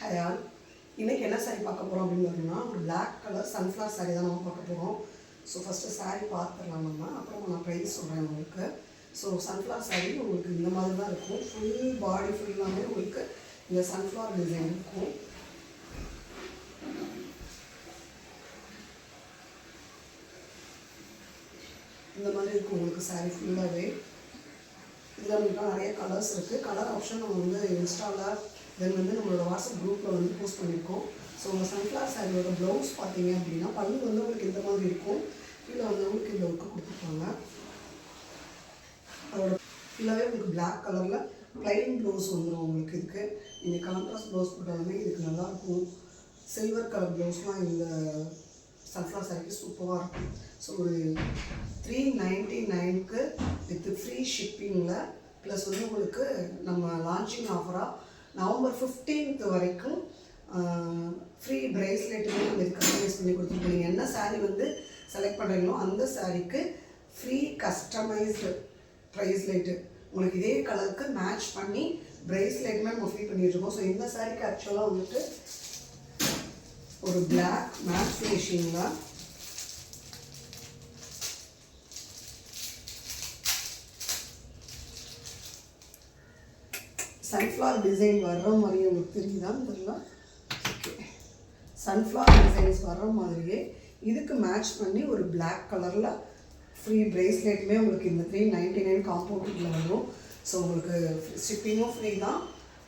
Hi all. இன்றைக்கி என்ன சாரீ பார்க்க போகிறோம் அப்படின்னு பார்த்தீங்கன்னா, ஒரு பிளாக் கலர் சன்ஃப்ளவர் சாரீ தான் நம்ம பார்க்க போகிறோம். ஸோ ஃபஸ்ட்டு சாரீ பார்த்துடலாம் நம்ம, அப்புறம் நான் ப்ரைஸ் சொல்கிறேன் உங்களுக்கு. ஸோ சன்ஃப்ளவர் சாரீ உங்களுக்கு இந்த மாதிரி தான் இருக்கும். ஃபுல் பாடி ஃபுல்லாமே உங்களுக்கு இந்த சன்ஃப்ளவர் டிசைன் இருக்கும். இந்த மாதிரி இருக்கும் உங்களுக்கு சாரீ ஃபுல்லாகவே. இதில் உங்களுக்கு நிறைய கலர்ஸ் இருக்குது. கலர் ஆப்ஷன் நம்ம வந்து இன்ஸ்டாவில் தென் வந்து நம்மளோட வாட்ஸ்அப் குரூப்பில் வந்து போஸ்ட் பண்ணியிருக்கோம். ஸோ உங்கள் சன்ஃப்ளவர் சாரியோட ப்ளவுஸ் பார்த்தீங்க அப்படின்னா பல்லு வந்து உங்களுக்கு இந்த மாதிரி இருக்கும். கீழே வந்து உங்களுக்கு இந்த ஒர்க்கு கொடுத்துருப்பாங்க. அதோட ஃபுல்லாகவே உங்களுக்கு பிளாக் கலரில் ப்ளைன் ப்ளவுஸ் வந்துடும் உங்களுக்கு. இதுக்கு நீங்கள் கான்ட்ராஸ்ட் ப்ளவுஸ் போட்டாலுமே இதுக்கு நல்லாயிருக்கும். சில்வர் கலர் ப்ளவுஸ்லாம் இந்த சன்ஃப்ளவர் சாரிக்கு சூப்பராக இருக்கும். ஸோ ஒரு 399க்கு வித் ஃப்ரீ ஷிப்பிங்கில் ப்ளஸ் வந்து உங்களுக்கு நம்ம லான்ச்சிங் ஆஃபராக நவம்பர் 15th வரைக்கும் ஃப்ரீ ப்ரேஸ்லெட்டுமே நம்ம இது கஸ்டமைஸ் பண்ணி கொடுத்துருக்கோம். நீங்கள் என்ன சாரீ வந்து செலக்ட் பண்ணுறீங்களோ அந்த சாரீக்கு ஃப்ரீ கஸ்டமைஸ்டு ப்ரைஸ்லெட்டு உங்களுக்கு இதே கலருக்கு மேட்ச் பண்ணி ப்ரேஸ்லெட்டுமே நம்ம ஃப்ரீ பண்ணிட்டுருக்கோம். ஸோ இந்த சாரீக்கு ஆக்சுவலாக வந்துட்டு ஒரு பிளாக் மேட் ஃபினிஷிங்கில் சன்ஃப்ளவர் டிசைன் வர்ற மாதிரி உங்களுக்கு தெரியுதான்னு தெரியல. ஓகே, சன்ஃப்ளவர் டிசைன்ஸ் வர்ற மாதிரியே இதுக்கு மேட்ச் பண்ணி ஒரு பிளாக் கலரில் ஃப்ரீ ப்ரேஸ்லெட்டுமே உங்களுக்கு இந்த 399 காம்பவுண்டில் வரும். ஸோ உங்களுக்கு ஷிப்பிங்கும் ஃப்ரீ தான்.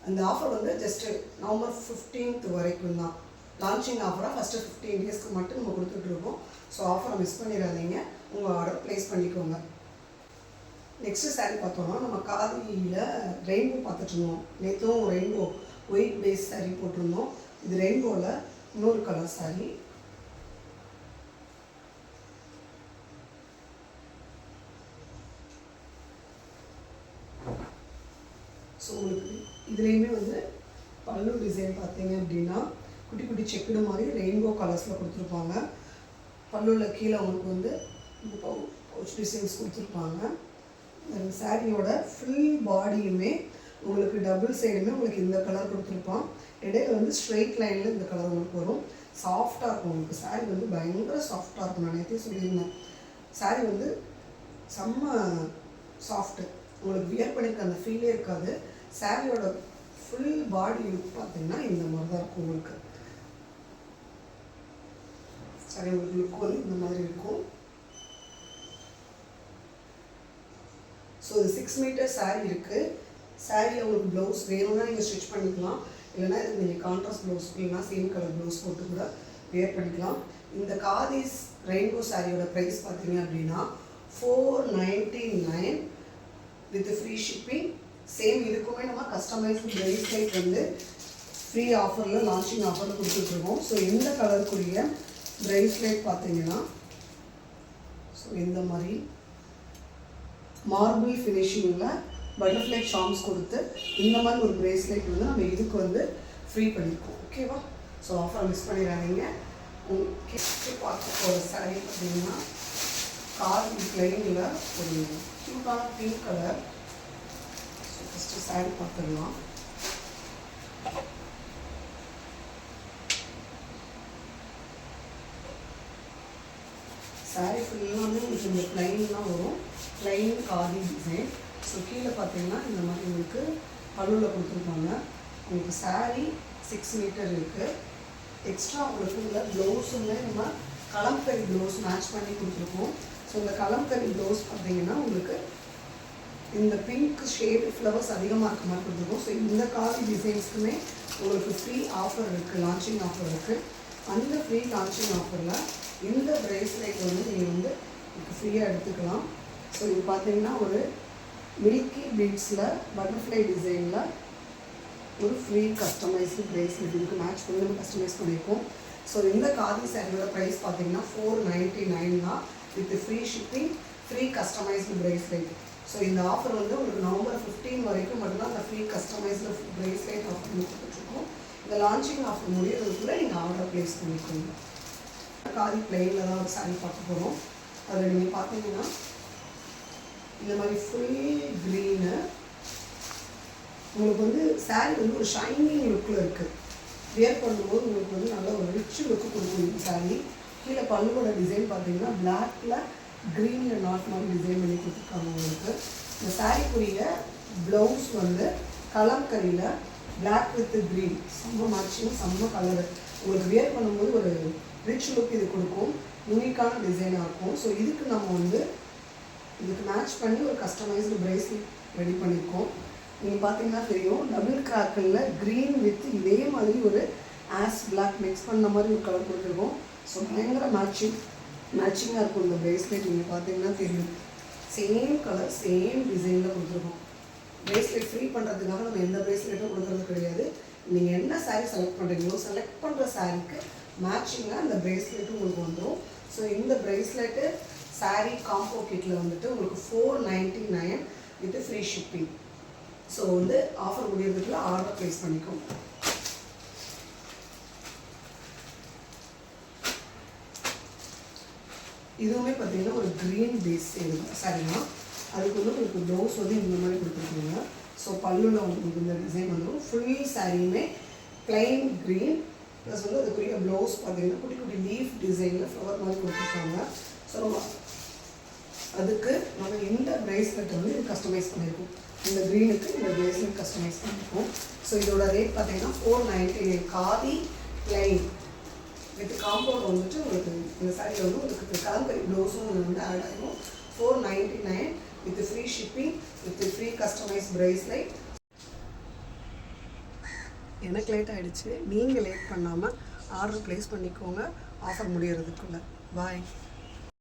அந்த ஆஃபர் வந்து ஜஸ்ட்டு நவம்பர் 15th வரைக்கும் தான். லான்ச்சிங் ஆஃபராக ஃபஸ்ட்டு 15 டேஸ்க்கு மட்டும் நம்ம கொடுத்துட்ருக்கோம். ஸோ ஆஃபரை மிஸ் பண்ணிடாதீங்க, உங்கள் ஆர்டர் ப்ளேஸ் பண்ணிக்கோங்க. நெக்ஸ்ட்டு சாரீ பார்த்தோம்னா, நம்ம காதியில் ரெயின்போ பார்த்துட்ருந்தோம். நேற்றும் ரெயின்போ ஒயிட் பேஸ் சாரீ போட்டிருந்தோம். இது ரெயின்போவில் இன்னொரு கலர் சாரீ. ஸோ உங்களுக்கு இதுலேயுமே வந்து பல்லு டிசைன் பார்த்தீங்க அப்படின்னா குட்டி குட்டி செக்குடு மாதிரி ரெயின்போ கலர்ஸில் கொடுத்துருப்பாங்க. பல்லுவில் கீழே உங்களுக்கு வந்து இந்த பவுச் டிசைன்ஸ் கொடுத்துருப்பாங்க. சாரியோட ஃபுல் பாடியுமே உங்களுக்கு டபுள் சைடுமே உங்களுக்கு இந்த கலர் கொடுத்துருப்பான். இடையில வந்து ஸ்ட்ரெயிட் லைனில் இந்த கலர் உங்களுக்கு வரும். சாஃப்டாக இருக்கும் உங்களுக்கு. சாரீ வந்து பயங்கர சாஃப்டாக இருக்கும். நான் நேற்றே சொல்லியிருந்தேன், சாரீ வந்து செம்ம சாஃப்ட்டு. உங்களுக்கு வியர் பண்ணியிருக்க அந்த ஃபீலே இருக்காது. சாரியோட ஃபுல் பாடி லுக் பார்த்தீங்கன்னா இந்த மாதிரி தான் இருக்கும் உங்களுக்கு. சாரி உங்களுக்கு லுக் வந்து இந்த மாதிரி இருக்கும். ஸோ இது 6 மீட்டர் சாரீ இருக்குது. சாரியில் உங்களுக்கு ப்ளவுஸ் வேணும்னா நீங்கள் ஸ்டிச் பண்ணிக்கலாம். இல்லைனா இதுக்கு நீங்கள் கான்ட்ராஸ்ட் ப்ளவுஸ் இல்லைனா சேம் கலர் ப்ளவுஸ் போட்டு கூட வேர் பண்ணிக்கலாம். இந்த காதிஸ் ரெயின்போ சாரியோட ப்ரைஸ் பார்த்தீங்க அப்படின்னா 499 வித் ஃப்ரீ ஷிப்பிங். சேம் இதுக்குமே நம்ம கஸ்டமைஸ்டு ப்ரைஸ்லைட் வந்து ஃப்ரீ ஆஃபரில் லான்ச்சிங் ஆஃபரில் கொடுத்துட்ருக்கோம். ஸோ இந்த கலருக்குரிய ப்ரைஸ்லைட் பார்த்தீங்கன்னா ஸோ இந்த மாதிரி மார்பிள் ஃபினிஷிங்கில் பட்டர்ஃப்ளை சார்ம்ஸ் கொடுத்து இந்த மாதிரி ஒரு ப்ரேஸ்லெட் வந்து நம்ம இதுக்கு வந்து ஃப்ரீ பண்ணியிருக்கோம். ஓகேவா? ஸோ ஆஃபர் மிஸ் பண்ணிடாதீங்க. ஓகே, பார்க்க போகிற சாரீ பார்த்தீங்கன்னா காதி பிளைனில் ஒரு க்யூட்டான pink colour. So first sari பார்த்துடலாம். சாரீ ஃபுல்லாமே உங்களுக்கு இந்த ப்ளைன்லாம் வரும். Plain khadi design. ஸோ கீழே பார்த்தீங்கன்னா இந்த மாதிரி உங்களுக்கு பல்லுவில் கொடுத்துருப்பாங்க. உங்களுக்கு சாரீ 6 மீட்டர் இருக்குது. எக்ஸ்ட்ரா உங்களுக்கு உள்ள ப்ளவுஸுமே நம்ம கலம்கரி ப்ளவுஸ் மேட்ச் பண்ணி கொடுத்துருக்கோம். ஸோ இந்த கலம்கரி ப்ளவுஸ் பார்த்தீங்கன்னா உங்களுக்கு இந்த பிங்க் ஷேடு ஃப்ளவர்ஸ் அதிகமாக இருக்க மாதிரி கொடுத்துருக்கோம். ஸோ இந்த காதி டிசைன்ஸ்க்குமே உங்களுக்கு ஃப்ரீ ஆஃபர் இருக்குது, லான்ச்சிங் ஆஃபர் இருக்குது. அந்த ஃப்ரீ லான்ச்சிங் ஆஃபரில் இந்த ப்ரேஸ்லெட் வந்து நீங்கள் வந்து ஃப்ரீயாக எடுத்துக்கலாம். ஸோ இது பார்த்தீங்கன்னா ஒரு மில்கி பீட்ஸில் பட்டர்ஃப்ளை டிசைனில் ஒரு ஃப்ரீ கஸ்டமைஸ்டு ப்ரேஸ்லெட் இதுக்கு மேட்ச் பண்ணி நம்ம கஸ்டமைஸ் பண்ணியிருக்கோம். ஸோ இந்த காதி சாரியோட ப்ரைஸ் பார்த்தீங்கன்னா 499 தான் with free shipping, free customised bracelet. So இந்த ஆஃபர் வந்து உங்களுக்கு நவம்பர் 15 வரைக்கும் மட்டும்தான் அந்த ஃப்ரீ கஸ்டமைஸ்டு ப்ரேஸ்லெட் ஆஃபர் கொடுத்துட்ருக்கோம். இந்த லான்ச்சிங் ஆஃபர் முடியறதுக்குள்ளே நீங்கள் ஆர்டர் ப்ளேஸ் பண்ணிக்கோங்க. காதி பிளெயினில் தான் ஒரு சாரீ பார்க்க போகிறோம். அதில் நீங்கள் பார்த்தீங்கன்னா இந்த மாதிரி ஃபுல் க்ரீனு உங்களுக்கு வந்து சாரீ வந்து ஒரு ஷைனிங் லுக்கில் இருக்குது. வியர் பண்ணும்போது உங்களுக்கு வந்து நல்ல ஒரு ரிச் லுக்கு கொடுக்கும் இந்த சாரீ. கீழே பல்லுவோட டிசைன் பார்த்தீங்கன்னா பிளாக்ல க்ரீனில் நாட் மாதிரி டிசைன் பண்ணி கொடுத்துருக்காங்க உங்களுக்கு. இந்த சாரீக்குரிய ப்ளவுஸ் வந்து கலம்கரியில் பிளாக் வித் க்ரீன் செம்ம மேட்சிங், செம்ம கலரு. உங்களுக்கு வியர் பண்ணும்போது ஒரு ரிச் லுக் இது கொடுக்கும், யூனிக்கான டிசைனாக இருக்கும். ஸோ இதுக்கு நம்ம வந்து இதுக்கு மேட்ச் பண்ணி ஒரு கஸ்டமைஸ்டு ப்ரேஸ்லெட் ரெடி பண்ணியிருக்கோம். நீங்கள் பார்த்தீங்கன்னா தெரியும், டபுள் கிராக்கில் க்ரீன் வித் இதே மாதிரி ஒரு ஆஸ் பிளாக் மிக்ஸ் பண்ண மாதிரி ஒரு கலர் கொடுத்துருக்கோம். ஸோ பயங்கர மேட்சிங்காக இருக்கும் இந்த ப்ரேஸ்லெட். நீங்கள் பார்த்தீங்கன்னா தெரியும், சேம் கலர் சேம் டிசைனில் கொடுத்துருக்கோம். ப்ரேஸ்லெட் ஃப்ரீ பண்ணுறதுக்காக நம்ம எந்த ப்ரேஸ்லெட்டும் கொடுக்குறது கிடையாது. நீங்கள் என்ன சாரீ செலக்ட் பண்ணுறீங்களோ செலக்ட் பண்ணுற சாரீக்கு மேட்சிங்காக அந்த ப்ரேஸ்லெட்டும் உங்களுக்கு வந்துடும். ஸோ இந்த ப்ரேஸ்லெட்டு சாரீ காம்போ கிட்டில் வந்துட்டு உங்களுக்கு 499 வித் ஃப்ரீ ஷிப்பிங். ஸோ வந்து ஆஃபர் முடியறதுக்குள்ள ஆர்டர் ப்ளேஸ் பண்ணிக்கோங்க. இதுவுமே பார்த்தீங்கன்னா ஒரு க்ரீன் பேஸ் சாரீனா, அதுக்கு வந்து உங்களுக்கு ப்ளவுஸ் வந்து இந்த மாதிரி கொடுத்துருக்கீங்க. ஸோ பல்லுவில் உங்களுக்கு இந்த டிசைன் வந்துடும். ஃபுல் சாரியுமே பிளைன் க்ரீன் ப்ளஸ் வந்து அதுக்குரிய ப்ளவுஸ் பார்த்தீங்கன்னா குட்டி குட்டி லீஃப் டிசைனில் ஃப்ளவர் மாதிரி கொடுத்துருக்காங்க. ஸோ அதுக்கு நம்ம இந்த ப்ரேஸ்லெட்டை வந்து இது கஸ்டமைஸ் பண்ணியிருக்கோம். இந்த க்ரீனுக்கு இந்த ப்ரேஸ்லெட் கஸ்டமைஸ் பண்ணியிருக்கோம். ஸோ இதோட ரேட் பார்த்தீங்கன்னா 499 காதி பிளைன் வித் காம்பவுண்ட் வந்துட்டு உங்களுக்கு இந்த சாரியில் வந்து உங்களுக்கு கலம்பரி ப்ளவுஸும் வந்து ஆட் ஆகிடும். 499 with free shipping with free customise bracelet. எனக்கு லேட் ஆகிடுச்சு, நீங்கள் லேட் பண்ணாமல் ஆர்டர் ப்ளேஸ் பண்ணிக்கோங்க ஆஃபர் முடியறதுக்குள்ளே. பாய்.